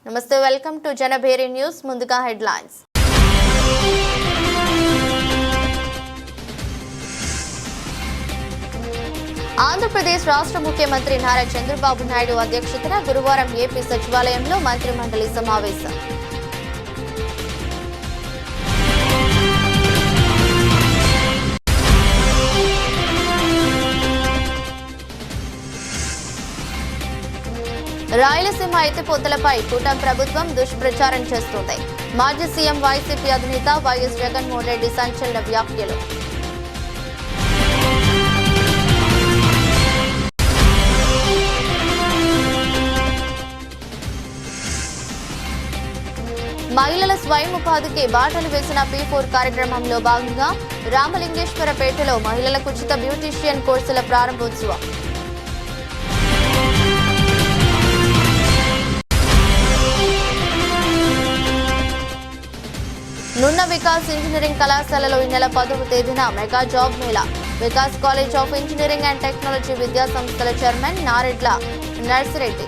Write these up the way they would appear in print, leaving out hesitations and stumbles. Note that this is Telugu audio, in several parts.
నమస్తే, వెల్కమ్ టు జనభేరి న్యూస్. ముందుగా హెడ్లైన్స్. ఆంధ్రప్రదేశ్ రాష్ట్ర ముఖ్యమంత్రి నారా చంద్రబాబు నాయుడు అధ్యక్షతన గురువారం ఏపీ సచివాలయంలో మంత్రిమండలి సమావేశం. రాయలసీమ ఎత్తిపోతలపై కూటమి ప్రభుత్వం దుష్ప్రచారం చేస్తోంది. మాజీ సీఎం వైసీపీ అధినేత వైఎస్ జగన్మోహన్ రెడ్డి సంచలన వ్యాఖ్యలు. మహిళల స్వయం ఉపాధికి బాటలు వేసిన P4 కార్యక్రమంలో భాగంగా రామలింగేశ్వరపేటలో మహిళలకు ఉచిత బ్యూటీషియన్ కోర్సుల ప్రారంభోత్సవం. నున్న వికాస్ ఇంజనీరింగ్ కళాశాలలో ఈ నెల 10వ తేదీన mega job Mela. Vikas college of engineering and technology విద్యా సంస్థల చైర్మన్ నారెడ్ల నర్సిరెడ్డి.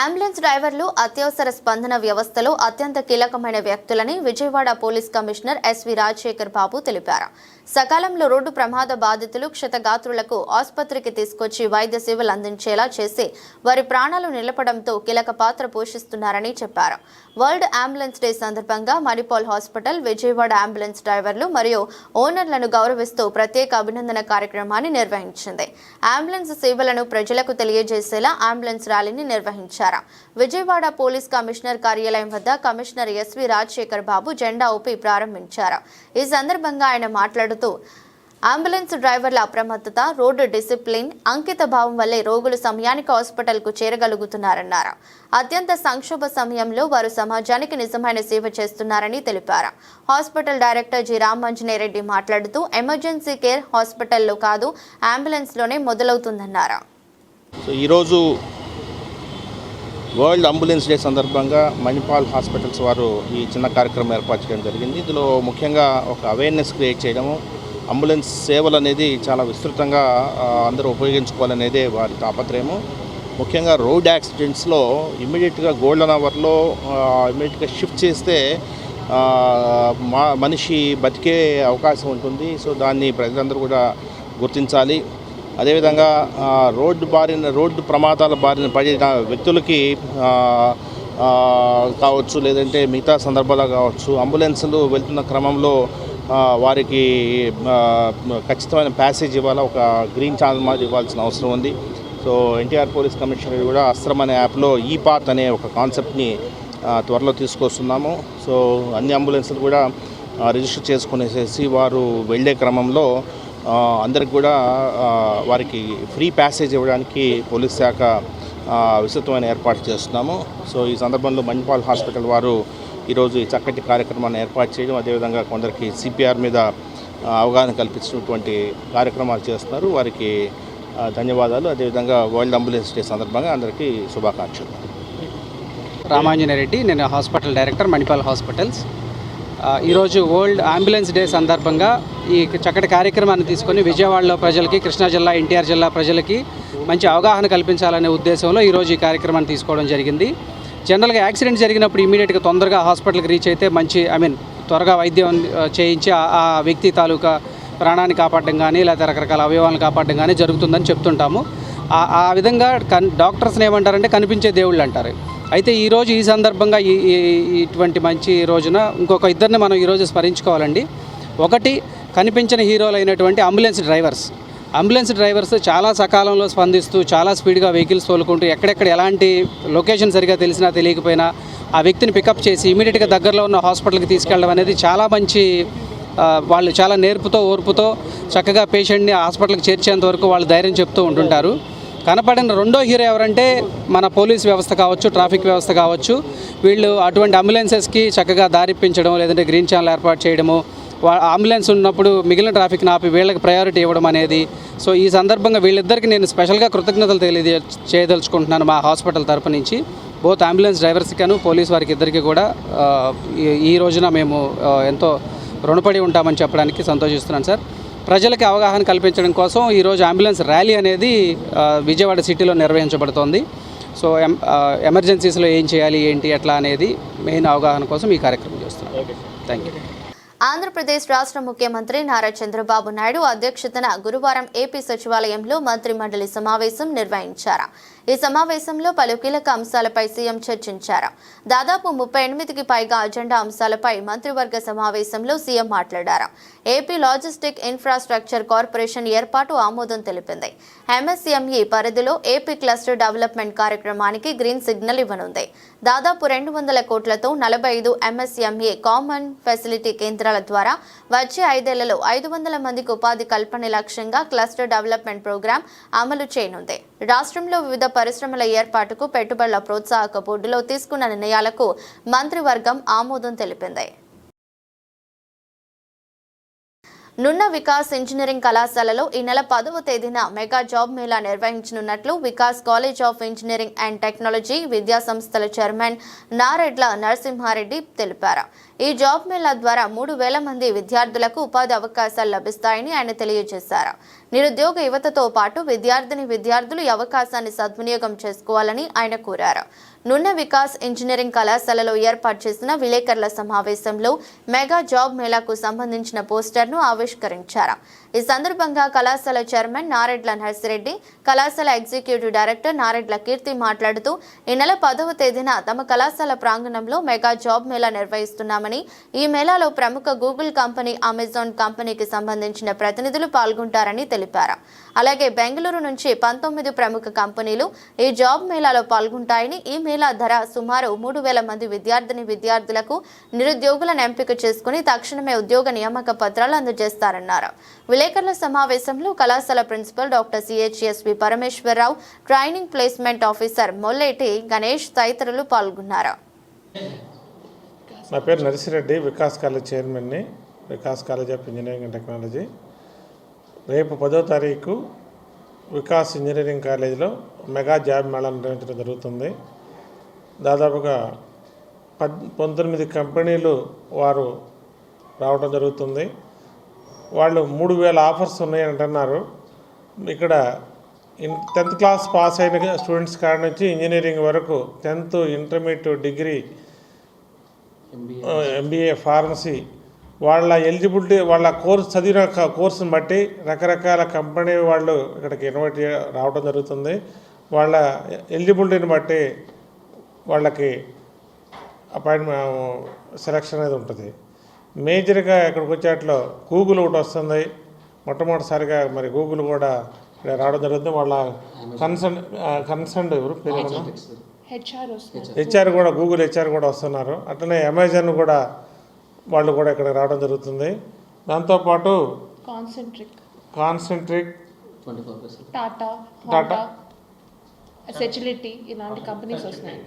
అంబులెన్స్ డ్రైవర్లు అత్యవసర స్పందన వ్యవస్థలో అత్యంత కీలకమైన వ్యక్తులని Vijayawada police commissioner S V Rajasekhar Babu తెలిపారు. సకాలంలో రోడ్డు ప్రమాద బాధితులు క్షతగాత్రులకు ఆసుపత్రికి తీసుకొచ్చి వైద్య సేవలు అందించేలా చేసి వారి ప్రాణాలు నిలపడంతో కీలక పాత్ర పోషిస్తున్నారని చెప్పారు. వరల్డ్ అంబులెన్స్ డే సందర్భంగా మణిపాల్ హాస్పిటల్ విజయవాడ అంబులెన్స్ డ్రైవర్లు మరియు ఓనర్లను గౌరవిస్తూ ప్రత్యేక అభినందన కార్యక్రమాన్ని నిర్వహించింది. అంబులెన్స్ సేవలను ప్రజలకు తెలియజేసేలా అంబులెన్స్ ర్యాలీని నిర్వహించారు. విజయవాడ పోలీస్ కమిషనర్ కార్యాలయం వద్ద కమిషనర్ ఎస్వి రాజశేఖర్ బాబు జెండా ఊపి ప్రారంభించారు. ఈ సందర్భంగా ఆయన మాట్లాడుతూ అంబులెన్స్ డ్రైవర్ల అప్రమత్తత, రోడ్డు డిసిప్లిన్, అంకిత భావం వల్లే రోగులు సమయానికి హాస్పిటల్కు చేరగలుగుతున్నారన్నారు. అత్యంత సంక్షోభ సమయంలో వారు సమాజానికి నిజమైన సేవ చేస్తున్నారని తెలిపారు. హాస్పిటల్ డైరెక్టర్ జి రామాంజనేయరెడ్డి మాట్లాడుతూ ఎమర్జెన్సీ కేర్ హాస్పిటల్లో కాదు, అంబులెన్స్లోనే మొదలవుతుందన్నారు. ఈరోజు వరల్డ్ అంబులెన్స్ డే సందర్భంగా మణిపాల్ హాస్పిటల్స్ వారు ఈ చిన్న కార్యక్రమం ఏర్పాటు చేయడం జరిగింది. ఇందులో ముఖ్యంగా ఒక అవేర్నెస్ క్రియేట్ చేయడము, అంబులెన్స్ సేవలు అనేది చాలా విస్తృతంగా అందరూ ఉపయోగించుకోవాలనేదే వారి తాపత్రయము. ముఖ్యంగా రోడ్ యాక్సిడెంట్స్లో ఇమ్మీడియట్గా గోల్డెన్ అవర్లో ఇమ్మీడియట్గా షిఫ్ట్ చేస్తే మనిషి బతికే అవకాశం ఉంటుంది. సో దాన్ని ప్రజలందరూ కూడా గుర్తించాలి. అదేవిధంగా రోడ్డు ప్రమాదాల బారిన పడిన వ్యక్తులకి కావచ్చు, లేదంటే మిగతా సందర్భాలు కావచ్చు, అంబులెన్సులు వెళ్తున్న క్రమంలో వారికి ఖచ్చితమైన ప్యాసేజ్ ఇవ్వాలా, ఒక గ్రీన్ ఛానల్ మాదిరి ఇవ్వాల్సిన అవసరం ఉంది. సో ఎన్టీఆర్ పోలీస్ కమిషనర్ కూడా అస్త్రం అనే యాప్లో ఈ పాత్ అనే ఒక కాన్సెప్ట్ని త్వరలో తీసుకొస్తున్నాము. సో అన్ని అంబులెన్సులు కూడా రిజిస్టర్ చేసుకునేసేసి వారు వెళ్ళే క్రమంలో అందరికి కూడా వారికి ఫ్రీ ప్యాసేజ్ ఇవ్వడానికి పోలీస్ శాఖ విస్తృతమైన ఏర్పాటు చేస్తున్నాము. సో ఈ సందర్భంలో మణిపాల్ హాస్పిటల్ వారు ఈరోజు ఈ చక్కటి కార్యక్రమాన్ని ఏర్పాటు చేయడం, అదేవిధంగా కొందరికి CPR మీద అవగాహన కల్పించినటువంటి కార్యక్రమాలు చేస్తున్నారు. వారికి ధన్యవాదాలు. అదేవిధంగా వరల్డ్ అంబులెన్స్ డే సందర్భంగా అందరికీ శుభాకాంక్షలు. రామాంజనేయరెడ్డి, నేను హాస్పిటల్ డైరెక్టర్, మణిపాల్ హాస్పిటల్స్. ఈరోజు వరల్డ్ అంబులెన్స్ డే సందర్భంగా ఈ చక్కటి కార్యక్రమాన్ని తీసుకొని విజయవాడలో ప్రజలకి, కృష్ణా జిల్లా, ఎన్టీఆర్ జిల్లా ప్రజలకి మంచి అవగాహన కల్పించాలనే ఉద్దేశంలో ఈరోజు ఈ కార్యక్రమాన్ని తీసుకోవడం జరిగింది. జనరల్గా యాక్సిడెంట్ జరిగినప్పుడు ఇమీడియట్గా తొందరగా హాస్పిటల్కి రీచ్ అయితే మంచి త్వరగా వైద్యం చేయించి ఆ వ్యక్తి తాలూకా ప్రాణాన్ని కాపాడడం కానీ, లేకపోతే రకరకాల అవయవాలను కాపాడడం కానీ జరుగుతుందని చెప్తుంటాము. ఆ విధంగా డాక్టర్స్ని ఏమంటారంటే కనిపించే దేవుళ్ళు అంటారు. అయితే ఈరోజు ఈ సందర్భంగా ఇటువంటి మంచి రోజున ఇంకొక ఇద్దరిని మనం ఈరోజు స్మరించుకోవాలండి. ఒకటి, కనిపించిన హీరోలు అయినటువంటి అంబులెన్స్ డ్రైవర్స్ చాలా సకాలంలో స్పందిస్తూ చాలా స్పీడ్గా వెహికల్స్ తోలుకుంటూ ఎక్కడెక్కడ ఎలాంటి లొకేషన్ సరిగా తెలిసినా తెలియకపోయినా ఆ వ్యక్తిని పికప్ చేసి ఇమీడియట్గా దగ్గరలో ఉన్న హాస్పిటల్కి తీసుకెళ్ళడం అనేది చాలా మంచి, వాళ్ళు చాలా నేర్పుతో ఓర్పుతో చక్కగా పేషెంట్ని హాస్పిటల్కి చేర్చేంత వరకు వాళ్ళు ధైర్యం చెప్తూ ఉంటుంటారు. కనపడిన రెండో హీరో ఎవరంటే మన పోలీస్ వ్యవస్థ కావచ్చు, ట్రాఫిక్ వ్యవస్థ కావచ్చు. వీళ్ళు అటువంటి అంబులెన్సెస్కి చక్కగా దారిప్పించడం, లేదంటే గ్రీన్ ఛానల్ ఏర్పాటు చేయడము, అంబులెన్స్ ఉన్నప్పుడు మిగిలిన ట్రాఫిక్ని ఆపి వీళ్ళకి ప్రయారిటీ ఇవ్వడం అనేది. సో ఈ సందర్భంగా వీళ్ళిద్దరికీ నేను స్పెషల్గా కృతజ్ఞతలు చేయదలుచుకుంటున్నాను మా హాస్పిటల్ తరపు నుంచి. బోత్ అంబులెన్స్ డ్రైవర్స్కి, పోలీస్ వారికి ఇద్దరికి కూడా ఈ రోజున మేము ఎంతో రుణపడి ఉంటామని చెప్పడానికి సంతోషిస్తున్నాను సార్. ప్రజలకి అవగాహన కల్పించడం కోసం ఈరోజు అంబులెన్స్ ర్యాలీ అనేది విజయవాడ సిటీలో నిర్వహించబడుతోంది. సో ఎమర్జెన్సీస్లో ఏం చేయాలి ఏంటి ఎట్లా అనేది మెయిన్ అవగాహన కోసం ఈ కార్యక్రమం చేస్తున్నాం. Thank you. ఆంధ్రప్రదేశ్ రాష్ట్ర ముఖ్యమంత్రి నారా చంద్రబాబు నాయుడు అధ్యక్షతన గురువారం ఏపీ సచివాలయంలో మంత్రి మండలి సమావేశం నిర్వహించారు. ఈ సమావేశంలో పలు కీలక అంశాలపై సీఎం చర్చించారు. దాదాపు 38కి పైగా అజెండా అంశాలపై మంత్రివర్గ సమావేశంలో సీఎం మాట్లాడారు. ఏపీ లాజిస్టిక్ ఇన్ఫ్రాస్ట్రక్చర్ కార్పొరేషన్ ఏర్పాటు ఆమోదం తెలిపింది. ఎంఎస్ఎంఈ పరిధిలో ఏపీ క్లస్టర్ డెవలప్మెంట్ కార్యక్రమానికి గ్రీన్ సిగ్నల్ ఇవ్వనుంది. దాదాపు 200 కోట్లతో 45 ఎంఎస్ఎంఈ కామన్ ఫెసిలిటీ కేంద్రాల ద్వారా వచ్చే 5 ఏళ్లలో 500 మందికి ఉపాధి కల్పనే లక్ష్యంగా క్లస్టర్ డెవలప్మెంట్ ప్రోగ్రాం అమలు చేయనుంది. రాష్ట్రంలో వివిధ పరిశ్రమల ఏర్పాటుకు పెట్టుబడుల ప్రోత్సాహక బోర్డులో తీసుకున్న నిర్ణయాలకు మంత్రివర్గం ఆమోదం తెలిపింది. నున్న వికాస్ ఇంజనీరింగ్ కళాశాలలో ఈ నెల 10వ తేదీన మెగా జాబ్ మేళా నిర్వహించనున్నట్లు Vikas college of engineering and technology విద్యా సంస్థల చైర్మన్ నారెడ్ల నరసింహారెడ్డి తెలిపారు. ఈ జాబ్ మేళా ద్వారా 3,000 మంది విద్యార్థులకు ఉపాధి అవకాశాలు లభిస్తాయని ఆయన తెలియజేశారు. నిరుద్యోగ యువతతో పాటు విద్యార్థులు ఈ అవకాశాన్ని సద్వినియోగం చేసుకోవాలని ఆయన కోరారు. నున్న వికాస్ ఇంజనీరింగ్ కళాశాలలో ఏర్పాటు చేసిన విలేకరుల సమావేశంలో మెగా జాబ్ మేళాకు సంబంధించిన పోస్టర్ను ఆవిష్కరించారు. ఈ సందర్భంగా కళాశాల చైర్మన్ నారెడ్ల నర్సిరెడ్డి, కళాశాల ఎగ్జిక్యూటివ్ డైరెక్టర్ నారెడ్ల కీర్తి మాట్లాడుతూ ఈ నెల 10వ తేదీన తమ కళాశాల ప్రాంగణంలో మెగా జాబ్ మేళా నిర్వహిస్తున్నామని, ఈ మేళాలో ప్రముఖ గూగుల్ కంపెనీ, అమెజాన్ కంపెనీకి సంబంధించిన ప్రతినిధులు పాల్గొంటారని తెలిపారు. అలాగే బెంగళూరు నుంచి 19 ప్రముఖ కంపెనీలు ఈ జాబ్ మేళాలో పాల్గొంటాయని, ఈ మేళా ధర సుమారు 3,000 మంది విద్యార్థులకు నిరుద్యోగులను ఎంపిక చేసుకుని తక్షణమే ఉద్యోగ నియామక పత్రాలు అందజేస్తారన్నారు. విలేకరుల సమావేశంలో కళాశాల principal doctor C H S V Parameswararao, training placement officer Molleti Ganesh తదితరులు పాల్గొన్నారు. నా పేరు నర్సిరెడ్డి, వికాస్ కాలేజ్ చైర్మన్ని, Vikas college of engineering and technology. రేపు 10వ తారీఖు వికాస్ ఇంజనీరింగ్ కాలేజీలో మెగా జాబ్ మేళా నిర్వహించడం జరుగుతుంది. దాదాపుగా 19 కంపెనీలు వారు రావడం జరుగుతుంది. వాళ్ళు 3,000 ఆఫర్స్ ఉన్నాయని అంటున్నారు. ఇక్కడ 10th క్లాస్ పాస్ అయిన స్టూడెంట్స్ కాడ నుంచి ఇంజనీరింగ్ వరకు 10th, intermediate, degree, MBA, pharmacy వాళ్ళ ఎలిజిబిలిటీ, వాళ్ళ చదివిన కోర్సును బట్టి రకరకాల కంపెనీ వాళ్ళు ఇక్కడికి ఇన్వైట్ రావడం జరుగుతుంది. వాళ్ళ ఎలిజిబిలిటీని బట్టి వాళ్ళకి అపాయింట్మెంట్ సెలక్షన్ అనేది ఉంటుంది. మేజర్గా ఇక్కడికి వచ్చేట్లో గూగుల్ ఒకటి వస్తుంది. మొట్టమొదటిసారిగా మరి గూగుల్ కూడా ఇక్కడ రావడం జరుగుతుంది. వాళ్ళ కన్సర్న్ ఎవరు పేరు హెచ్ఆర్ కూడా, గూగుల్ హెచ్ఆర్ కూడా వస్తున్నారు. అట్లనే అమెజాన్ కూడా వాళ్ళు కూడా ఇక్కడ రావడం జరుగుతుంది. దాంతోపాటు కాన్సెంట్రిక్, టాటా, సెచిలిటీ ఇలాంటి కంపెనీస్ వస్తున్నాయి.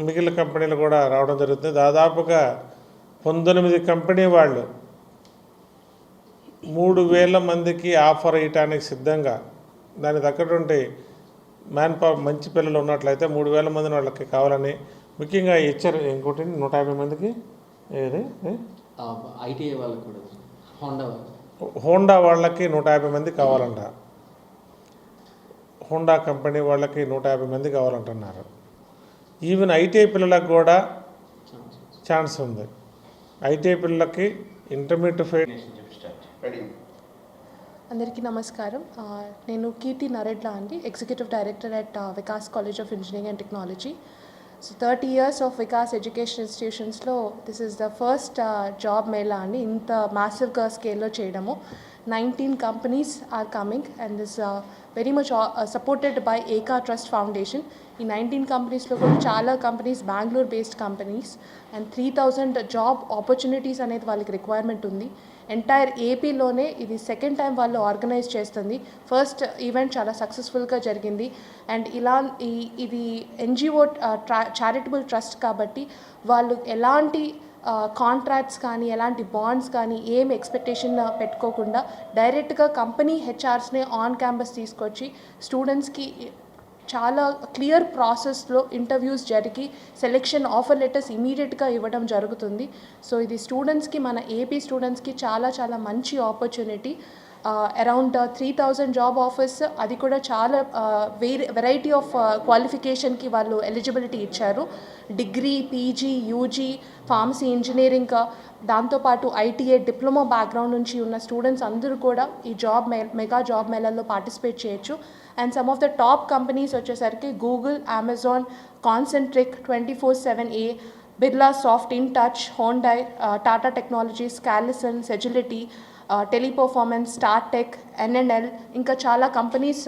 మిగిలిన కంపెనీలు కూడా రావడం జరుగుతుంది. దాదాపుగా 19 కంపెనీ వాళ్ళు 3,000 మందికి ఆఫర్ ఇవ్వడానికి సిద్ధంగా, దానికి తగ్గటువంటి మ్యాన్ పవర్ మంచి పిల్లలు ఉన్నట్లయితే 3,000 మందిని వాళ్ళకి కావాలని, ముఖ్యంగా ఇచ్చారు. ఇంకోటి 150 మందికి ఏది ఐటీఐ వాళ్ళకి కూడా, హోండా వాళ్ళకి 150 మంది కావాలంట. హోండా కంపెనీ వాళ్ళకి 150 మంది కావాలంటున్నారు. ఈవెన్ ఐటీఐ పిల్లలకు కూడా ఛాన్స్ ఉంది. ఐటీఐ పిల్లలకి ఇంటర్మీడియట్. అందరికీ నమస్కారం. నేను కీర్తి నరెడ్ల అండి, executive director at Vikas college of engineering and technology. So 30 years of Vikas education ఇన్స్టిట్యూషన్స్లో this is the first job mela అండి, ఇంత మ్యాసివ్గా స్కేల్లో చేయడము. 19 companies are coming and this very much supported by Eka Trust Foundation. ఈ 19 కంపెనీస్లో కూడా చాలా companies Bengaluru based companies and 3,000 job opportunities అనేది వాళ్ళకి రిక్వైర్మెంట్ ఉంది. ఎంటైర్ ఏపీలోనే ఇది సెకండ్ టైం వాళ్ళు ఆర్గనైజ్ చేస్తుంది. ఫస్ట్ ఈవెంట్ చాలా సక్సెస్ఫుల్గా జరిగింది అండ్ ఇది ఎన్జిఓ చారిటబుల్ ట్రస్ట్ కాబట్టి వాళ్ళు ఎలాంటి కాంట్రాక్ట్స్ కానీ ఎలాంటి బాండ్స్ కానీ ఏం ఎక్స్పెక్టేషన్ పెట్టుకోకుండా డైరెక్ట్గా కంపెనీ హెచ్ఆర్స్ని ఆన్ క్యాంపస్ తీసుకొచ్చి స్టూడెంట్స్కి చాలా క్లియర్ ప్రాసెస్లో ఇంటర్వ్యూస్ జరిగి సెలెక్షన్ ఆఫర్ లెటర్స్ ఇమీడియట్గా ఇవ్వడం జరుగుతుంది. సో ఇది స్టూడెంట్స్కి, మన ఏపీ స్టూడెంట్స్కి చాలా చాలా మంచి ఆపర్చునిటీ. అరౌండ్ 3,000 జాబ్ ఆఫర్స్, అది కూడా చాలా వెరైటీ ఆఫ్ క్వాలిఫికేషన్కి వాళ్ళు ఎలిజిబిలిటీ ఇచ్చారు. Degree, PG, UG, pharmacy, engineering, దాంతోపాటు ఐటీఐ, డిప్లొమా బ్యాక్గ్రౌండ్ నుంచి ఉన్న స్టూడెంట్స్ అందరూ కూడా ఈ మెగా జాబ్ మేళల్లో పార్టిసిపేట్ చేయొచ్చు. And some of the top companies వచ్చేసరికి Google, Amazon, Concentrix, 24/7A, Birlasoft, in touch, Hyundai, Tata technologies, Callison, Sagility, Teleperformance, Startek, NNL, ఇంకా చాలా కంపెనీస్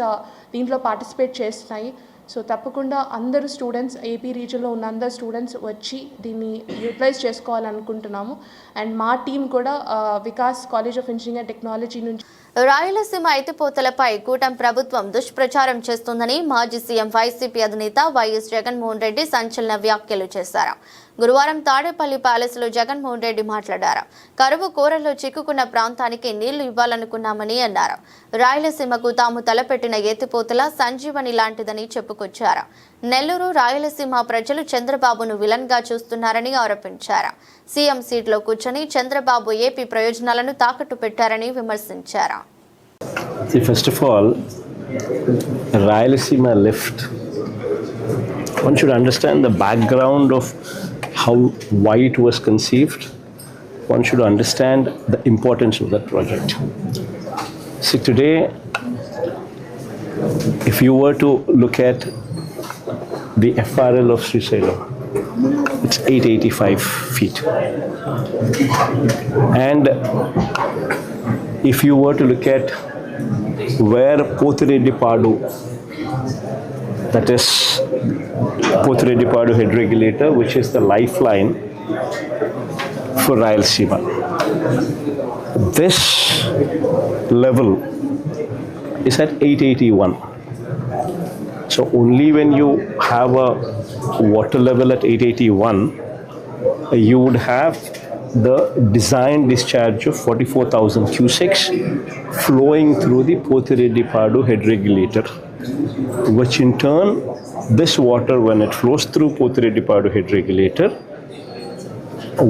దీంట్లో పార్టిసిపేట్ చేస్తున్నాయి. సో తప్పకుండా అందరూ స్టూడెంట్స్, ఏపీ రీజియన్లో ఉన్న అందరు స్టూడెంట్స్ వచ్చి దీన్ని యూటిలైజ్ చేసుకోవాలనుకుంటున్నాము. అండ్ మా టీం కూడా Vikas college of engineering and technology నుంచి రాయలసీమ ఎత్తిపోతలపై కూటమి ప్రభుత్వం దుష్ప్రచారం చేస్తుందని మాజీ సీఎం వైసీపీ అధినేత వైఎస్ జగన్మోహన్ రెడ్డి సంచలన వ్యాఖ్యలు చేశారు. గురువారం తాడేపల్లి ప్యాలెస్లో జగన్మోహన్ రెడ్డి మాట్లాడారు. కరువు కోరల్లో చిక్కుకున్న ప్రాంతానికి నీళ్లు ఇవ్వాలనుకున్నామని అన్నారు. రాయలసీమకు తాము తలపెట్టిన ఎత్తిపోతల సంజీవని లాంటిదని చెప్పుకొచ్చారు. నెల్లూరు, రాయలసీమ ప్రజలు చంద్రబాబును విలన్ గా చూస్తున్నారని ఆరోపించారు. సీఎం సీట్లో కూర్చొని చంద్రబాబు ఏపీ ప్రయోజనాలను తాకట్టు పెట్టారని విమర్శించారు. First of all, Rayalaseema lift. One should understand the background of how, why it was conceived. One should understand the importance of that project. See, today, if you were to look at the FRL of Srisailam, it's 885 feet. And if you were to look at where Pothireddy-Padu, that is Pothireddy-Padu head regulator, which is the lifeline for Rayalaseema, this level is at 881. So only when you have a water level at 881, you would have the design discharge of 44,000 cusecs flowing through the Pothireddy-Padu head regulator, which in turn, this water, when it flows through Pothireddy-Padu head regulator,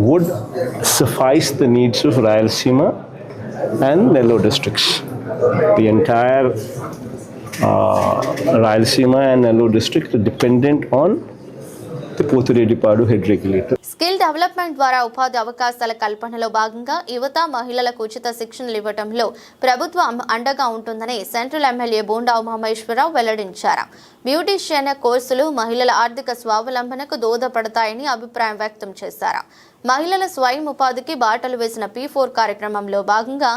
would suffice the needs of Rayalaseema and Nellore districts. The entire Rayalaseema and Nellore district are dependent on the Pothireddy-Padu head regulator. Skill development ద్వారా ఉపాధి అవకాశాల కల్పనలో భాగంగా యువత, మహిళలకు ఉచిత శిక్షణలు ఇవ్వడంలో ప్రభుత్వం అండగా ఉంటుందని సెంట్రల్ ఎమ్మెల్యే బోండా ఉమామహేశ్వరరావు వెల్లడించారు. బ్యూటీషియన్ కోర్సులు మహిళల ఆర్థిక స్వావలంబనకు దోహదపడతాయని అభిప్రాయం వ్యక్తం చేశారు. మహిళల స్వయం ఉపాధికి బాటలు వేసిన P4 కార్యక్రమంలో భాగంగా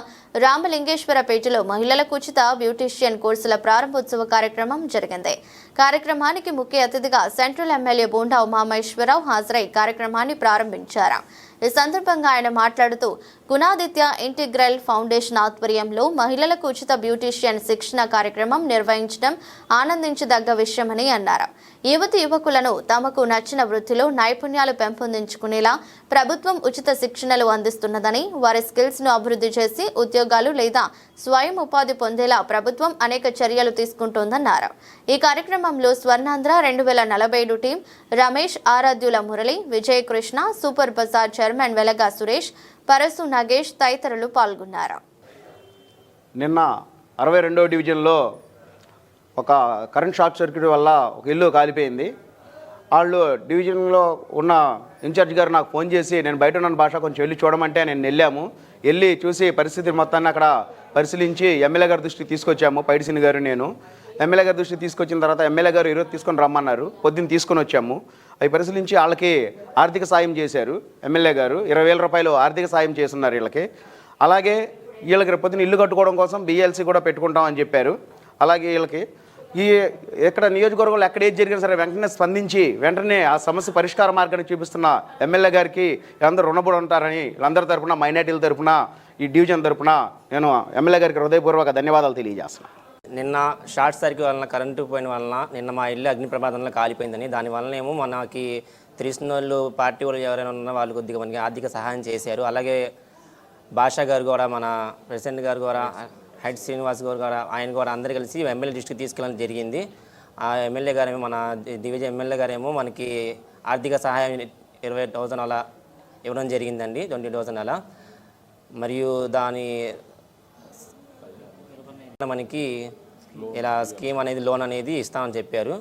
రామలింగేశ్వరపేటలో మహిళలకు ఉచిత బ్యూటీషియన్ కోర్సుల ప్రారంభోత్సవ కార్యక్రమం జరిగింది. కార్యక్రమానికి ముఖ్య అతిథిగా సెంట్రల్ ఎమ్మెల్యే బోండా ఉమామహేశ్వరరావు హాజరై కార్యక్రమాన్ని ప్రారంభించారు. ఈ సందర్భంగా ఆయన మాట్లాడుతూ గుణాదిత్య ఇంటిగ్రల్ ఫౌండేషన్ ఆధ్వర్యంలో మహిళలకు ఉచిత బ్యూటీషియన్ శిక్షణ కార్యక్రమం నిర్వహించడం ఆనందించదగ్గ విషయమని అన్నారు. యువతి యువకులను తమకు నచ్చిన వృత్తిలో నైపుణ్యాలు పెంపొందించుకునేలా ప్రభుత్వం ఉచిత శిక్షణలు అందిస్తున్నదని, వారి స్కిల్స్ ను అభివృద్ధి చేసి ఉద్యోగాలు లేదా స్వయం ఉపాధి పొందేలా ప్రభుత్వం అనేక చర్యలు తీసుకుంటోందన్నారు. ఈ కార్యక్రమంలో Swarnandhra 2047 team, Ramesh, Aradhyula Murali, Vijayakrishna, super bazar chairman Velaga Suresh, Parasu Nagesh తదితరులు పాల్గొన్నారు. నిన్న 62వ డివిజన్లో ఒక కరెంట్ షార్ట్ సర్క్యూట్ వల్ల ఒక ఇల్లు కాలిపోయింది. వాళ్ళు డివిజన్లో ఉన్న ఇన్ఛార్జ్ గారు నాకు ఫోన్ చేసి, నేను బయట ఉన్న భాష కొంచెం వెళ్ళి చూడమంటే నేను వెళ్ళి చూసి పరిస్థితి మొత్తాన్ని అక్కడ పరిశీలించి ఎమ్మెల్యే గారి దృష్టికి తీసుకొచ్చాము. పైడిసిని గారు నేను ఎమ్మెల్యే గారి దృష్టికి తీసుకొచ్చిన తర్వాత ఎమ్మెల్యే గారు ఈరోజు తీసుకొని రమ్మన్నారు. పొద్దున్న తీసుకొని వచ్చాము. అవి పరిశీలించి వాళ్ళకి ఆర్థిక సాయం చేశారు. ఎమ్మెల్యే గారు 20,000 రూపాయలు ఆర్థిక సాయం చేస్తున్నారు వీళ్ళకి. అలాగే వీళ్ళకి పొద్దున్న ఇల్లు కట్టుకోవడం కోసం BLC కూడా పెట్టుకుంటామని చెప్పారు. అలాగే వీళ్ళకి ఎక్కడ నియోజకవర్గంలో ఎక్కడ ఏది జరిగినా సరే వెంటనే స్పందించి వెంటనే ఆ సమస్య పరిష్కార మార్గాన్ని చూపిస్తున్న ఎమ్మెల్యే గారికి వీళ్ళందరూ రుణపడి ఉంటారని వీళ్ళందరి తరఫున, మైనార్టీల తరఫున, ఈ డివిజన్ తరఫున నేను ఎమ్మెల్యే గారికి హృదయపూర్వక ధన్యవాదాలు తెలియజేస్తున్నాను. నిన్న షార్ట్ సర్క్యూట్ వలన, కరెంటు పోయిన వలన నిన్న మా ఇల్లు అగ్ని ప్రమాదంలో కాలిపోయిందని, దానివల్ల ఏమో మనకి తెలిసిన వాళ్ళు, పార్టీ వాళ్ళు ఎవరైనా ఉన్న వాళ్ళు కొద్దిగా మనకి ఆర్థిక సహాయం చేశారు. అలాగే భాషా గారు కూడా, మన ప్రెసిడెంట్ గారు కూడా, హెడ్ శ్రీనివాస్ గారు కూడా, ఆయన కూడా అందరూ కలిసి ఎమ్మెల్యే దృష్టికి తీసుకెళ్ళడం జరిగింది. ఆ ఎమ్మెల్యే గారేమో మన డివిజన్ ఎమ్మెల్యే గారేమో మనకి ఆర్థిక సహాయం 20,000 అలా ఇవ్వడం జరిగిందండి, 20,000 అలా. మరియు దాని మనకి ఇలా స్కీమ్ అనేది లోన్ అనేది ఇస్తామని చెప్పారు.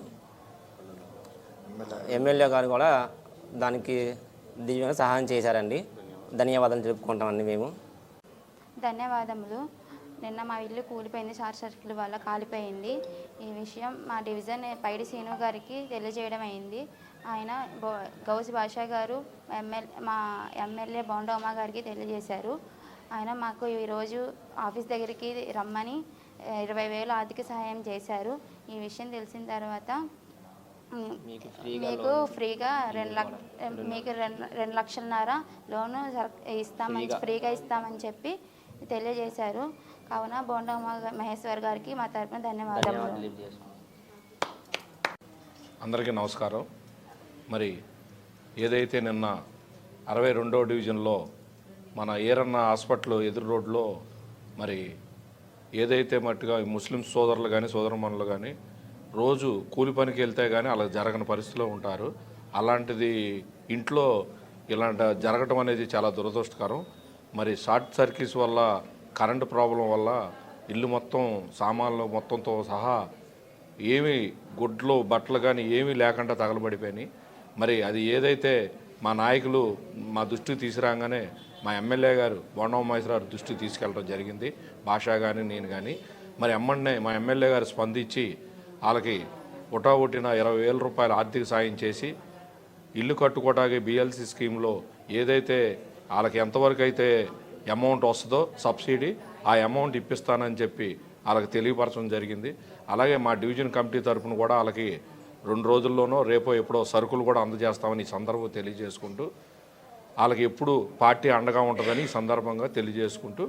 ఎమ్మెల్యే గారు కూడా దానికి దివ్యంగా సహాయం చేశారండి. ధన్యవాదాలు తెలుపుకుంటామండి మేము. ధన్యవాదములు. నిన్న మా ఇల్లు కూలిపోయింది, షార్ట్ సర్క్యూట్ వల్ల కాలిపోయింది. ఈ విషయం మా డివిజన్ పైడి శ్రీను గారికి తెలియజేయడం అయింది. ఆయన గౌసి భాషా గారు మా ఎమ్మెల్యే బోండమ్మ గారికి తెలియజేశారు. ఆయన మాకు ఈరోజు ఆఫీస్ దగ్గరికి రమ్మని 20,000 ఆర్థిక సహాయం చేశారు. ఈ విషయం తెలిసిన తర్వాత మీకు ఫ్రీగా 2 లక్షలన్నర లోను ఇస్తామని ఫ్రీగా ఇస్తామని చెప్పి తెలియజేశారు. కావున బోండమ్మ మహేశ్వర్ గారికి మా తరపున ధన్యవాదాలు. అందరికీ నమస్కారం. మరి ఏదైతే నిన్న 62వ డివిజన్లో మన ఏరన్న హాస్పిటల్ ఎదురు రోడ్లో మరి ఏదైతే మట్టుగా ముస్లిం సోదరులు కానీ సోదరమణులు కానీ రోజు కూలి పనికి వెళ్తే కానీ అలా జరగని పరిస్థితిలో ఉంటారు. అలాంటిది ఇంట్లో ఇలాంటి జరగటం అనేది చాలా దురదృష్టకరం. మరి షార్ట్ సర్క్యూట్స్ వల్ల కరెంటు ప్రాబ్లం వల్ల ఇల్లు మొత్తం సామాన్లు మొత్తంతో సహా ఏమీ గుడ్లు బట్టలు కానీ ఏమీ లేకుండా తగలబడిపోయినాయి. మరి అది ఏదైతే మా నాయకులు మా దృష్టికి తీసుకురాగానే మా ఎమ్మెల్యే గారు బోండమ్మ మహేశ్వర గారు దృష్టికి తీసుకెళ్ళడం జరిగింది, భాషా కానీ నేను కానీ. మరి ఎమ్మన్నే మా ఎమ్మెల్యే గారు స్పందించి వాళ్ళకి ఉటావుటిన 20,000 రూపాయలు ఆర్థిక సాయం చేసి ఇల్లు కట్టుకోవడానికి బిఎల్సి స్కీమ్లో ఏదైతే వాళ్ళకి ఎంతవరకు అయితే అమౌంట్ వస్తుందో సబ్సిడీ ఆ అమౌంట్ ఇప్పిస్తానని చెప్పి వాళ్ళకి తెలియపరచడం జరిగింది. అలాగే మా డివిజన్ కమిటీ తరఫున కూడా వాళ్ళకి 2 రోజుల్లోనో రేపో ఎప్పుడో సరుకులు కూడా అందజేస్తామని ఈ సందర్భంగా తెలియజేసుకుంటూ వాళ్ళకి ఎప్పుడు పార్టీ అండగా ఉంటుందని ఈ సందర్భంగా తెలియజేసుకుంటూ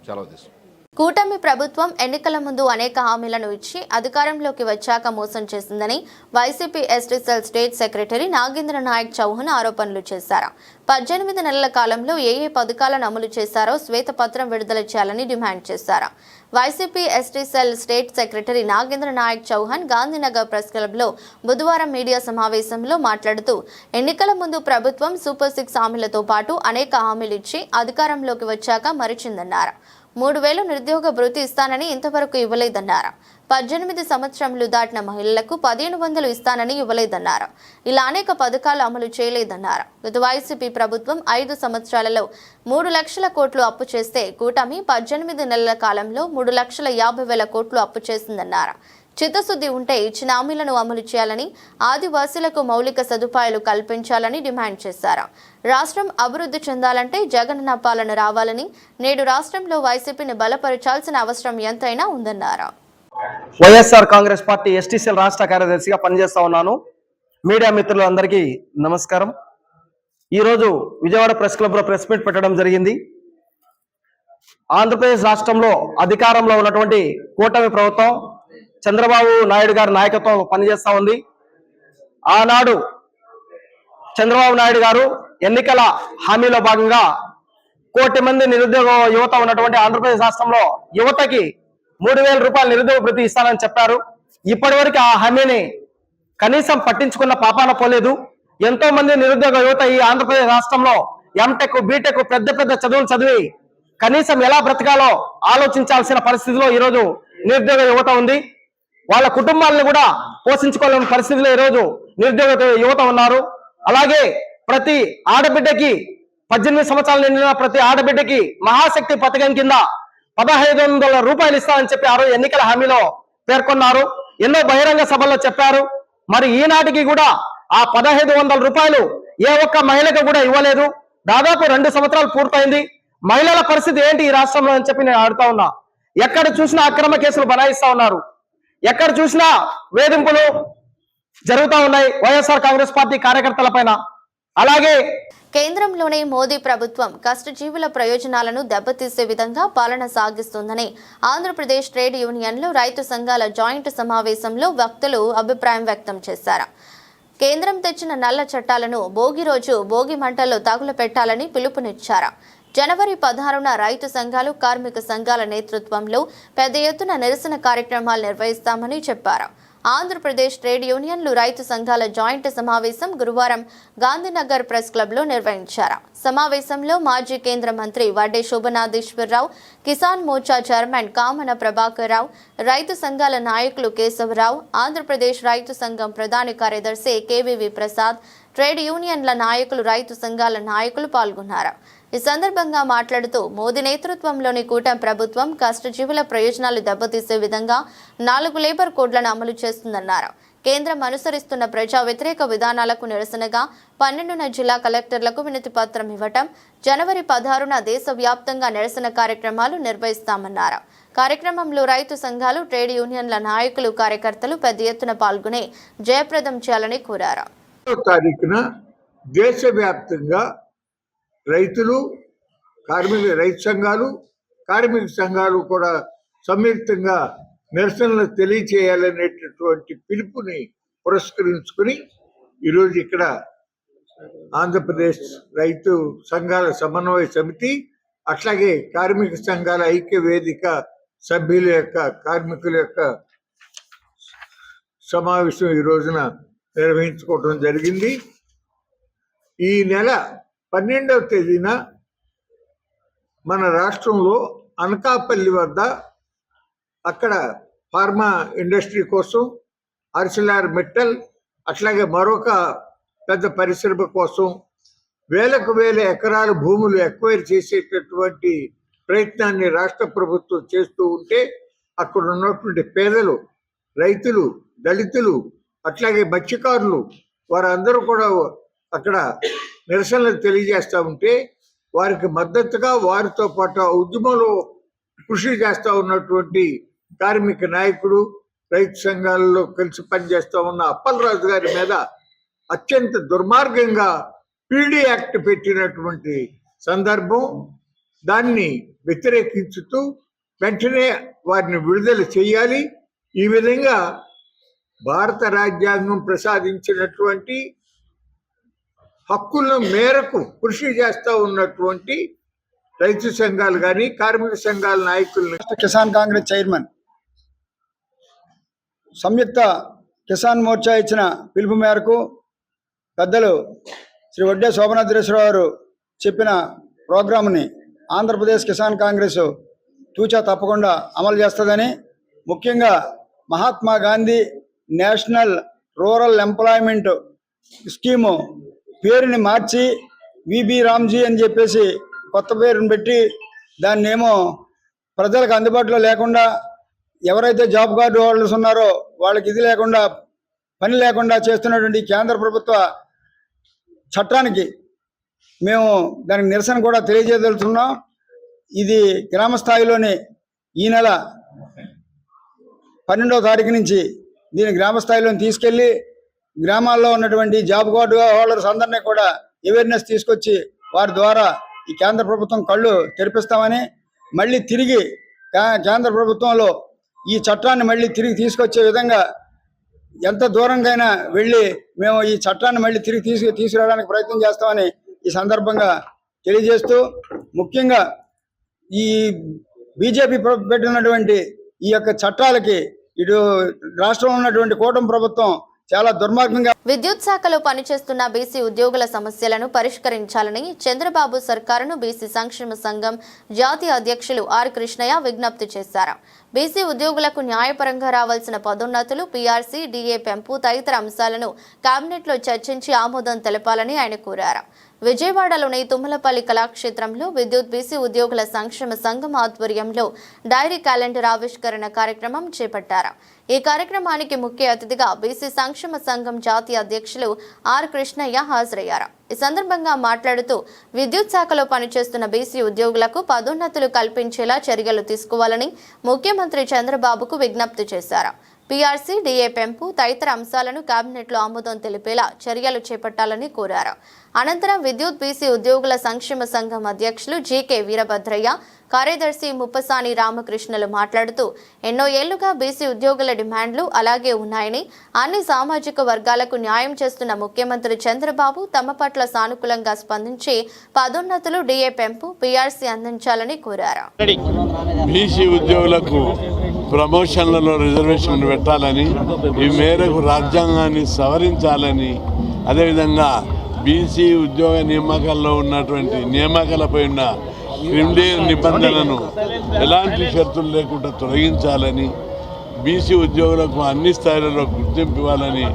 సెలవు తీసుకుంటాం. కూటమి ప్రభుత్వం ఎన్నికల ముందు అనేక హామీలను ఇచ్చి అధికారంలోకి వచ్చాక మోసం చేసిందని YCP ST cell state secretary Nagendra Nayak Chauhan ఆరోపణలు చేశారు. 18 నెలల కాలంలో ఏ పథకాలను అమలు చేశారో శ్వేతపత్రం విడుదల చేయాలని డిమాండ్ చేశారు. YCP ST cell state secretary Nagendra Nayak Chauhan Gandhinagar press క్లబ్లో బుధవారం మీడియా సమావేశంలో మాట్లాడుతూ ఎన్నికల ముందు ప్రభుత్వం సూపర్ 6 హామీలతో పాటు అనేక హామీలు ఇచ్చి అధికారంలోకి వచ్చాక మరిచిందన్నారు. 3,000 నిరుద్యోగ భృతి ఇస్తానని ఇంతవరకు ఇవ్వలేదన్నారు. 18 సంవత్సరములు దాటిన మహిళలకు 1,500 ఇస్తానని ఇవ్వలేదన్నారు. ఇలా అనేక పథకాలు అమలు చేయలేదన్నారు. గత వైసీపీ ప్రభుత్వం 5 సంవత్సరాలలో 3 లక్షల కోట్లు అప్పు చేస్తే కూటమి 18 నెలల కాలంలో 3,50,000 కోట్లు అప్పు చేసిందన్నారు. చిత్తశుద్ధి ఉంటే ఇచ్చిన హామీలను అమలు చేయాలని, ఆదివాసీలకు మౌలిక సదుపాయాలు కల్పించాలని డిమాండ్ చేశారు. రాష్ట్రం అభివృద్ధి చెందాలంటే జగనన్న పాలన రావాలని, నేడు రాష్ట్రంలో వైసీపీని బలపరచాల్సిన అవసరం ఎంతైనా ఉందన్నారు. వైఎస్ఆర్ కాంగ్రెస్ పార్టీ ఎస్టీసీఎల్ రాష్ట్ర కార్యదర్శిగా పనిచేస్తా ఉన్నాను. మీడియా మిత్రులందరికీ నమస్కారం. ఈరోజు విజయవాడ ప్రెస్ క్లబ్లో ప్రెస్ మీట్ పెట్టడం జరిగింది. ఆంధ్రప్రదేశ్ రాష్ట్రంలో అధికారంలో ఉన్నటువంటి కూటమి ప్రభుత్వం చంద్రబాబు నాయుడు గారి నాయకత్వం పనిచేస్తా ఉంది. ఆనాడు చంద్రబాబు నాయుడు గారు ఎన్నికల హామీలో భాగంగా 1 కోటి మంది నిరుద్యోగ యువత ఉన్నటువంటి ఆంధ్రప్రదేశ్ రాష్ట్రంలో యువతకి 3,000 రూపాయల నిరుద్యోగ భృతి ఇస్తానని చెప్పారు. ఇప్పటి వరకు ఆ హామీని కనీసం పట్టించుకున్న పాపాన పోలేదు. ఎంతో మంది నిరుద్యోగ యువత ఈ ఆంధ్రప్రదేశ్ రాష్ట్రంలో ఎంటెక్ బీటెక్ పెద్ద పెద్ద చదువులు చదివి కనీసం ఎలా బ్రతకాలో ఆలోచించాల్సిన పరిస్థితిలో ఈరోజు నిరుద్యోగ యువత ఉంది. వాళ్ళ కుటుంబాలను కూడా పోషించుకోలేని పరిస్థితిలో ఈరోజు నిరుద్యోగ యువత ఉన్నారు. అలాగే ప్రతి ఆడబిడ్డకి 18 సంవత్సరాలు నిండిన ప్రతి ఆడబిడ్డకి మహాశక్తి పథకం కింద 1,500 రూపాయలు ఇస్తామని చెప్పి ఆ రోజు ఎన్నికల హామీలో పేర్కొన్నారు. ఎన్నో బహిరంగ సభల్లో చెప్పారు. మరి ఈనాటికి కూడా ఆ 1,500 రూపాయలు ఏ ఒక్క మహిళకు కూడా ఇవ్వలేదు. దాదాపు 2 సంవత్సరాలు పూర్తయింది. మహిళల పరిస్థితి ఏంటి ఈ రాష్ట్రంలో అని చెప్పి నేను అడుగుతా ఉన్నా. ఎక్కడ చూసినా అక్రమ కేసులు బనాయిస్తా ఉన్నారు. ఎక్కడ చూసినా వేధింపులు జరుగుతూ ఉన్నాయి వైఎస్ఆర్ కాంగ్రెస్ పార్టీ కార్యకర్తల పైన. అలాగే కేంద్రంలోని మోదీ ప్రభుత్వం కష్టజీవుల ప్రయోజనాలను దెబ్బతీసే విధంగా పాలన సాగిస్తుందని ఆంధ్రప్రదేశ్ ట్రేడ్ యూనియన్లు రైతు సంఘాల జాయింట్ సమావేశంలో వక్తలు అభిప్రాయం వ్యక్తం చేశారు. కేంద్రం తెచ్చిన నల్ల చట్టాలను భోగి రోజు భోగి మంటల్లో తగులు పెట్టాలని పిలుపునిచ్చారు. జనవరి 16న రైతు సంఘాలు, కార్మిక సంఘాల నేతృత్వంలో పెద్ద ఎత్తున నిరసన కార్యక్రమాలు నిర్వహిస్తామని చెప్పారు. ఆంధ్రప్రదేశ్ ట్రేడ్ యూనియన్లు రైతు సంఘాల జాయింట్ సమావేశం గురువారం గాంధీనగర్ ప్రెస్ క్లబ్లో నిర్వహించారు. సమావేశంలో మాజీ కేంద్ర మంత్రి వడ్డే శోభనాథేశ్వరరావు, కిసాన్ మోర్చా చైర్మన్ కామన ప్రభాకర్ రావు, రైతు సంఘాల నాయకులు కేశవరావు, ఆంధ్రప్రదేశ్ రైతు సంఘం ప్రధాన కార్యదర్శి కేవీవి ప్రసాద్, ట్రేడ్ యూనియన్ల నాయకులు, రైతు సంఘాల నాయకులు పాల్గొన్నారు. ఈ సందర్భంగా మాట్లాడుతూ మోదీ నేతృత్వంలోని కూటమి ప్రభుత్వం కష్టజీవుల ప్రయోజనాలు దెబ్బతీసే విధంగా 4 లేబర్ కోడ్లను అమలు చేస్తుందన్నారు. కేంద్రం అనుసరిస్తున్న ప్రజా వ్యతిరేక విధానాలకు నిరసనగా 12న జిల్లా కలెక్టర్లకు వినతి పత్రం ఇవ్వటం, జనవరి 16న దేశవ్యాప్తంగా నిరసన కార్యక్రమాలు నిర్వహిస్తామన్నారు. కార్యక్రమంలో రైతు సంఘాలు, ట్రేడ్ యూనియన్ల నాయకులు, కార్యకర్తలు పెద్ద ఎత్తున పాల్గొని జయప్రదం చేయాలని కోరారు. తారీఖున దేశవ్యాప్తంగా రైతులు, రైతు సంఘాలు, కార్మిక సంఘాలు కూడా సంయుక్తంగా నిరసనలు తెలియచేయాలనేటటువంటి పిలుపుని పురస్కరించుకుని ఈరోజు ఇక్కడ ఆంధ్రప్రదేశ్ రైతు సంఘాల సమన్వయ సమితి, అట్లాగే కార్మిక సంఘాల ఐక్య వేదిక సభ్యుల యొక్క, కార్మికుల యొక్క సమావేశం ఈ రోజున నిర్వహించుకోవడం జరిగింది. ఈ నెల 12వ తేదీన మన రాష్ట్రంలో అనకాపల్లి వద్ద అక్కడ ఫార్మా ఇండస్ట్రీ కోసం ఆర్సిలార్ మెటల్, అట్లాగే మరొక పెద్ద పరిశ్రమ కోసం వేలకు వేల ఎకరాల భూములు ఎక్వైర్ చేసేటటువంటి ప్రయత్నాన్ని రాష్ట్ర ప్రభుత్వం చేస్తూ ఉంటే అక్కడ ఉన్నటువంటి పేదలు, రైతులు, దళితులు, అట్లాగే మత్స్యకారులు వారందరూ కూడా అక్కడ నిరసనలు తెలియజేస్తూ ఉంటే వారికి మద్దతుగా, వారితో పాటు ఉద్యమంలో కృషి చేస్తూ ఉన్నటువంటి కార్మిక నాయకుడు, రైతు సంఘాలలో కలిసి పనిచేస్తూ ఉన్న అప్పలరాజు గారి మీద అత్యంత దుర్మార్గంగా పీడీ యాక్ట్ పెట్టినటువంటి సందర్భం. దాన్ని వ్యతిరేకించుతూ వెంటనే వారిని విడుదల చేయాలి. ఈ విధంగా భారత రాజ్యాంగం ప్రసాదించినటువంటి హక్కుల మేరకు కృషి చేస్తూ ఉన్నటువంటి రైతు సంఘాలు కానీ, కార్మిక సంఘాల నాయకులను కిసాన్ కాంగ్రెస్ చైర్మన్, సంయుక్త కిసాన్ మోర్చా ఇచ్చిన పిలుపు మేరకు పెద్దలు శ్రీ వడ్డే శోభనాథేశ్వరరావు గారు చెప్పిన ప్రోగ్రామ్ని ఆంధ్రప్రదేశ్ కిసాన్ కాంగ్రెస్ తూచా తప్పకుండా అమలు చేస్తుందని, ముఖ్యంగా Mahatma Gandhi national rural employment scheme పేరుని మార్చి విబి రామ్జీ అని చెప్పేసి కొత్త పేరుని పెట్టి దాన్ని ఏమో ప్రజలకు అందుబాటులో లేకుండా, ఎవరైతే జాబ్ కార్డు హోల్డర్స్ ఉన్నారో వాళ్ళకి ఇది లేకుండా, పని లేకుండా చేస్తున్నటువంటి కేంద్ర ప్రభుత్వ చట్టానికి మేము దానికి నిరసన కూడా తెలియజేయదలుచున్నాం. ఇది గ్రామ స్థాయిలోని ఈ నెల 12వ తారీఖు నుంచి దీన్ని గ్రామ స్థాయిలో తీసుకెళ్లి గ్రామాల్లో ఉన్నటువంటి జాబ్ కార్డు హోల్డర్స్ అందరినీ కూడా అవేర్నెస్ తీసుకొచ్చి వారి ద్వారా ఈ కేంద్ర ప్రభుత్వం కళ్ళు తెరిపిస్తామని, మళ్ళీ తిరిగి కేంద్ర ప్రభుత్వంలో ఈ చట్టాన్ని మళ్ళీ తిరిగి తీసుకొచ్చే విధంగా ఎంత దూరంకైనా వెళ్ళి మేము ఈ చట్టాన్ని మళ్ళీ తిరిగి తీసుకురావడానికి ప్రయత్నం చేస్తామని ఈ సందర్భంగా తెలియజేస్తూ, ముఖ్యంగా ఈ బీజేపీ పెట్టినటువంటి ఈ యొక్క చట్టాలకి ఇటు రాష్ట్రంలో ఉన్నటువంటి కూటమి ప్రభుత్వం చాలా దుర్మార్గంగా. విద్యుత్ శాఖలో పనిచేస్తున్న బీసీ ఉద్యోగుల సమస్యలను పరిష్కరించాలని చంద్రబాబు సర్కారును బీసీ సంక్షేమ సంఘం జాతీయ అధ్యక్షులు ఆర్ కృష్ణయ్య విజ్ఞప్తి చేశారు. బీసీ ఉద్యోగులకు న్యాయపరంగా రావాల్సిన పదోన్నతులు, పీఆర్సీ, డీఏ పెంపు తదితర అంశాలను కేబినెట్లో చర్చించి ఆమోదం తెలపాలని ఆయన కోరారు. విజయవాడలోని తుమ్మలపల్లి కళాక్షేత్రంలో విద్యుత్ బీసీ ఉద్యోగుల సంక్షేమ సంఘం ఆధ్వర్యంలో డైరీ క్యాలెండర్ ఆవిష్కరణ కార్యక్రమం చేపట్టారు. ఈ కార్యక్రమానికి ముఖ్య అతిథిగా బీసీ సంక్షేమ సంఘం జాతీయ అధ్యక్షులు ఆర్ కృష్ణయ్య హాజరయ్యారు. ఈ సందర్భంగా మాట్లాడుతూ విద్యుత్ శాఖలో పనిచేస్తున్న బీసీ ఉద్యోగులకు పదోన్నతులు కల్పించేలా చర్యలు తీసుకోవాలని ముఖ్యమంత్రి చంద్రబాబుకు విజ్ఞప్తి చేశారు. పీఆర్సీ, డీఏ పెంపు తదితర అంశాలను కేబినెట్లో ఆమోదం తెలిపేలా చర్యలు చేపట్టాలని కోరారు. అనంతరం విద్యుత్ బీసీ ఉద్యోగుల సంక్షేమ సంఘం అధ్యక్షులు జీకే వీరభద్రయ్య, కార్యదర్శి ముప్పసాని రామకృష్ణలు మాట్లాడుతూ ఎన్నో ఏళ్లుగా బీసీ ఉద్యోగుల డిమాండ్లు అలాగే ఉన్నాయని, అన్ని సామాజిక వర్గాలకు న్యాయం చేస్తున్న ముఖ్యమంత్రి చంద్రబాబు తమ పట్ల సానుకూలంగా స్పందించి పదోన్నతులు, డీఏ పెంపు, పీఆర్సీ అందించాలని కోరారు. బీసీ ఉద్యోగులకు ప్రమోషన్లలో రిజర్వేషన్లు పెట్టాలని, ఈ మేరకు రాజ్యాంగాన్ని సవరించాలని, అదేవిధంగా బీసీ ఉద్యోగ నియామకాల్లో ఉన్నటువంటి నియామకాలపై ఉన్న క్రిమినల్ నిబంధనలను ఎలాంటి షరతులు లేకుండా తొలగించాలని, బీసీ ఉద్యోగులకు అన్ని స్థాయిలలో గుర్తింపు ఇవ్వాలని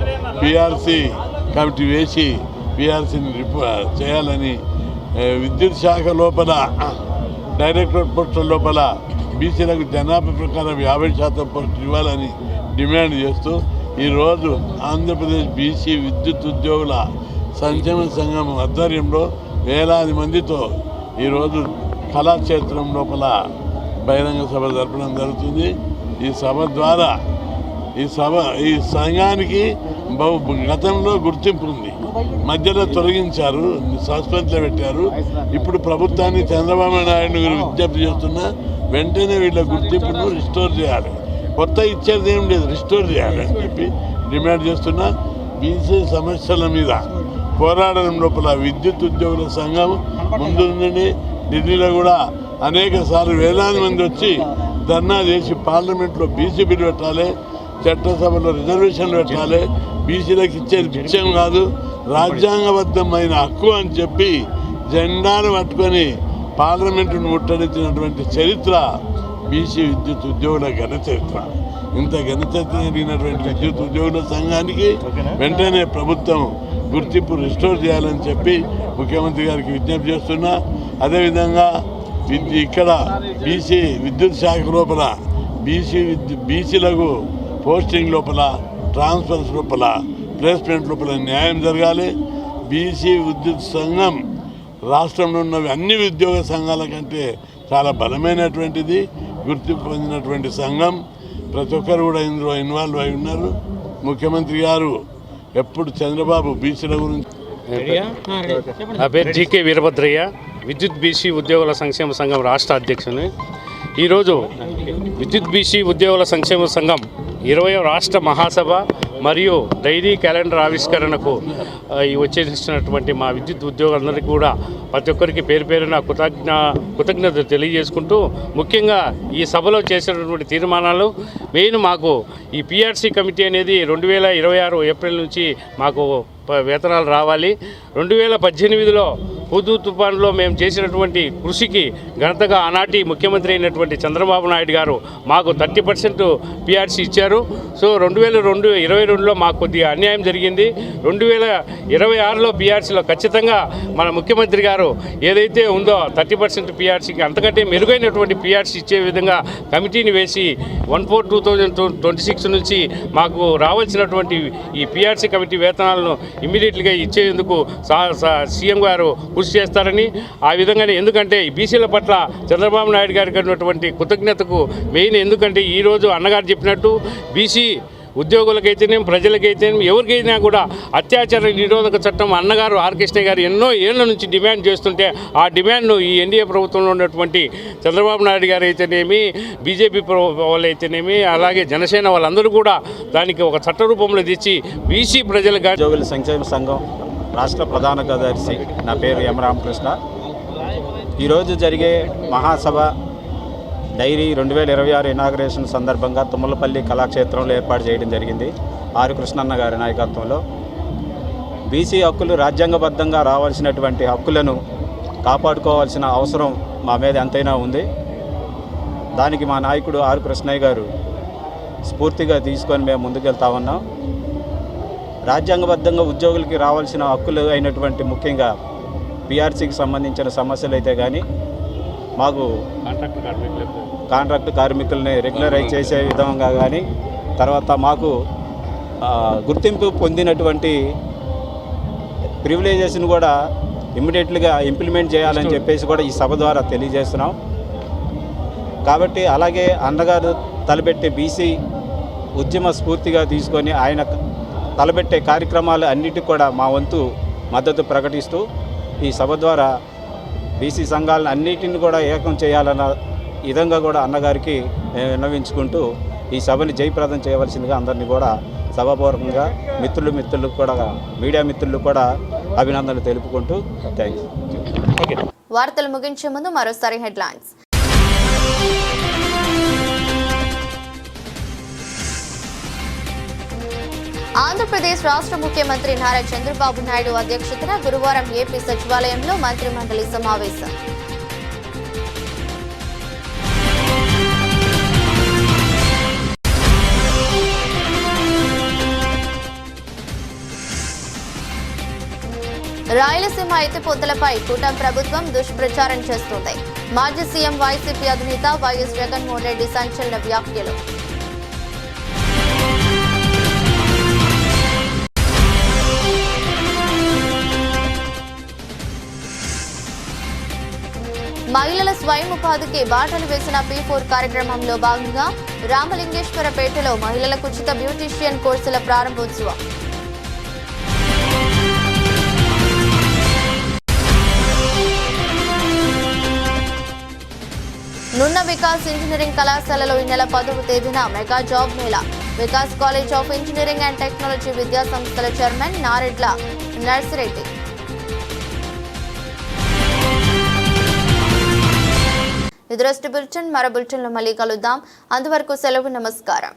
పీఆర్సీ కమిటీ వేసి పీఆర్సీని చేయాలని, విద్యుత్ శాఖ లోపల డైరెక్టరేట్ పోస్టుల లోపల బీసీలకు జనాభా ప్రకారం 50% పోస్టులు ఇవ్వాలని డిమాండ్ చేస్తూ ఈరోజు ఆంధ్రప్రదేశ్ బీసీ విద్యుత్ ఉద్యోగుల సంక్షేమ సంఘం ఆధ్వర్యంలో వేలాది మందితో ఈరోజు కళాక్షేత్రం లోపల బహిరంగ సభ జరపడం జరుగుతుంది. ఈ సభ ద్వారా ఈ సంఘానికి గతంలో గుర్తింపు ఉంది, మధ్యలో తొలగించారు, సస్పెన్స్లో పెట్టారు. ఇప్పుడు ప్రభుత్వాన్ని చంద్రబాబు నాయుడు గారు విజ్ఞప్తి చేస్తున్నా వెంటనే వీళ్ళ గుర్తింపును రిస్టోర్ చేయాలి, కొత్త ఇచ్చేది ఏం లేదు, రిస్టోర్ చేయాలి అని చెప్పి డిమాండ్ చేస్తున్నా. బీసీ సమస్యల మీద పోరాడడం లోపల విద్యుత్ ఉద్యోగుల సంఘం ముందుందండి. ఢిల్లీలో కూడా అనేక సార్లు వేలాది మంది వచ్చి ధర్నా చేసి పార్లమెంట్లో బీసీ బిల్లు పెట్టాలి, చట్టసభలో రిజర్వేషన్లు పెట్టాలి, బీసీలకు ఇచ్చేది భిక్షం కాదు, రాజ్యాంగబద్ధమైన హక్కు అని చెప్పి జెండాను పట్టుకొని పార్లమెంటును ముట్టడించినటువంటి చరిత్ర బీసీ విద్యుత్ ఉద్యోగుల ఘన చరిత్ర. ఇంత ఘన చరిత్ర జరిగినటువంటి విద్యుత్ ఉద్యోగుల సంఘానికి వెంటనే ప్రభుత్వం గుర్తింపు రిస్టోర్ చేయాలని చెప్పి ముఖ్యమంత్రి గారికి విజ్ఞప్తి చేస్తున్నా. అదేవిధంగా ఇక్కడ బీసీ విద్యుత్ శాఖ లోపల బీసీలకు పోస్టింగ్ లోపల, ట్రాన్స్ఫర్స్ లోపల, ప్లేస్మెంట్ లోపల న్యాయం జరగాలి. బీసీ విద్యుత్ సంఘం రాష్ట్రంలో ఉన్న అన్ని ఉద్యోగ సంఘాల కంటే చాలా బలమైనటువంటిది, గుర్తింపు పొందినటువంటి సంఘం. ప్రతి ఒక్కరు కూడా ఇందులో ఇన్వాల్వ్ అయి ఉన్నారు. ముఖ్యమంత్రి గారు ఎప్పుడు చంద్రబాబు బీసీల గురించి. నా పేరు జీకే వీరభద్రయ్య, విద్యుత్ బీసీ ఉద్యోగుల సంక్షేమ సంఘం రాష్ట్ర అధ్యక్షుని. ఈరోజు విద్యుత్ బీసీ ఉద్యోగుల సంక్షేమ సంఘం 20వ రాష్ట్ర మహాసభ మరియు డైరీ క్యాలెండర్ ఆవిష్కరణకు వచ్చేసినటువంటి మా విద్యుత్ ఉద్యోగులందరికీ కూడా ప్రతి ఒక్కరికి పేరు పేరున కృతజ్ఞత తెలియజేసుకుంటూ, ముఖ్యంగా ఈ సభలో చేసినటువంటి తీర్మానాలు మెయిన్ మాకు ఈ పీఆర్సీ కమిటీ అనేది 2026 ఏప్రిల్ నుంచి మాకు వేతనాలు రావాలి. 2018లో హుదూ తుఫాన్లో మేము చేసినటువంటి కృషికి ఘనతగా ఆనాటి ముఖ్యమంత్రి అయినటువంటి చంద్రబాబు నాయుడు గారు మాకు 30% పీఆర్సీ ఇచ్చారు. సో 2022లో మాకు కొద్దిగా అన్యాయం జరిగింది. 2026లో పీఆర్సీలో ఖచ్చితంగా మన ముఖ్యమంత్రి గారు ఏదైతే ఉందో 30% పీఆర్సీకి అంతకంటే మెరుగైనటువంటి పీఆర్సీ ఇచ్చే విధంగా కమిటీని వేసి 1/4/2026 నుంచి మాకు రావాల్సినటువంటి ఈ పీఆర్సీ కమిటీ వేతనాలను ఇమ్మీడియట్గా ఇచ్చేందుకు సీఎం గారు కృషి చేస్తారని, ఆ విధంగానే ఎందుకంటే ఈ బీసీల పట్ల చంద్రబాబు నాయుడు గారికి ఉన్నటువంటి కృతజ్ఞతకు మెయిన్ ఎందుకంటే ఈరోజు అన్నగారు చెప్పినట్టు బీసీ ఉద్యోగులకైతేనేం ప్రజలకైతేనేం ఎవరికైనా కూడా అత్యాచార నిరోధక చట్టం అన్నగారు ఆర్ కృష్ణ గారు ఎన్నో ఏళ్ల నుంచి డిమాండ్ చేస్తుంటే ఆ డిమాండ్ను ఈ ఎన్డీఏ ప్రభుత్వంలో ఉన్నటువంటి చంద్రబాబు నాయుడు గారు అయితేనేమి, బీజేపీ వాళ్ళు అయితేనేమి, అలాగే జనసేన వాళ్ళందరూ కూడా దానికి ఒక చట్ట రూపంలో తెచ్చి బీసీ ప్రజలకు. ఉద్యోగుల సంక్షేమ సంఘం రాష్ట్ర ప్రధాన కార్యదర్శి, నా పేరు ఎం రామకృష్ణ. ఈరోజు జరిగే మహాసభ డైరీ 2026 ఇనాగరేషన్ సందర్భంగా తుమ్మలపల్లి కళాక్షేత్రంలో ఏర్పాటు చేయడం జరిగింది. ఆర్ కృష్ణన్న గారి నాయకత్వంలో బీసీ హక్కులు రాజ్యాంగబద్ధంగా రావాల్సినటువంటి హక్కులను కాపాడుకోవాల్సిన అవసరం మా మీద ఎంతైనా ఉంది. దానికి మా నాయకుడు ఆర్ కృష్ణయ్య గారు స్ఫూర్తిగా తీసుకొని మేము ముందుకెళ్తా ఉన్నాం. రాజ్యాంగబద్ధంగా ఉద్యోగులకి రావాల్సిన హక్కులు అయినటువంటి ముఖ్యంగా పీఆర్సీకి సంబంధించిన సమస్యలు అయితే కానీ, మాకు కాంట్రాక్ట్ కార్మికుల్ని రెగ్యులరైజ్ చేసే విధంగా కానీ, తర్వాత మాకు గుర్తింపు పొందినటువంటి ప్రివిలేజెస్ని కూడా ఇమ్మీడియట్గా ఇంప్లిమెంట్ చేయాలని చెప్పేసి కూడా ఈ సభ ద్వారా తెలియజేస్తున్నాం. కాబట్టి అలాగే అన్నగారు తలపెట్టే బీసీ ఉద్యమ స్ఫూర్తిగా తీసుకొని ఆయన తలబెట్టే కార్యక్రమాలు అన్నిటికీ కూడా మా వంతు మద్దతు ప్రకటిస్తూ ఈ సభ ద్వారా బీసీ సంఘాలను అన్నిటిని కూడా ఏకం చేయాలన్న విధంగా కూడా అన్నగారికి విన్నవించుకుంటూ ఈ సభని జయప్రదం చేయవలసిందిగా అందరినీ కూడా సభాపూర్వకంగా మిత్రులు కూడా మీడియా మిత్రులు కూడా అభినందనలు తెలుపుకుంటూ థ్యాంక్ యూ. వార్తలు ముగించే ముందు మరోసారి హెడ్లైన్స్. ఆంధ్రప్రదేశ్ రాష్ట్ర ముఖ్యమంత్రి నారా చంద్రబాబు నాయుడు అధ్యక్షతన గురువారం ఏపీ సచివాలయంలో మంత్రిమండలి సమావేశం. రాయలసీమ ఎత్తిపోతలపై కూటమి ప్రభుత్వం దుష్ప్రచారం చేస్తోంది. మాజీ సీఎం వైసీపీ అధినేత వైఎస్ జగన్మోహన్ రెడ్డి సంచలన వ్యాఖ్యలు. మహిళల స్వయం ఉపాధికి బాటలు వేసిన P4 కార్యక్రమంలో భాగంగా రామలింగేశ్వరపేటలో మహిళలకు ఉచిత బ్యూటీషియన్ కోర్సుల ప్రారంభోత్సవం. నున్న వికాస్ ఇంజనీరింగ్ కళాశాలలో ఈ నెల 10వ తేదీన mega job Mela. Vikas college of engineering and technology విద్యా సంస్థల చైర్మన్ నారెడ్ల నర్సిరెడ్డి. ఇది బులెటిన్. మరో బులెటిన్లో మళ్ళీ కలుద్దాం. అంతవరకు సెలవు. నమస్కారం.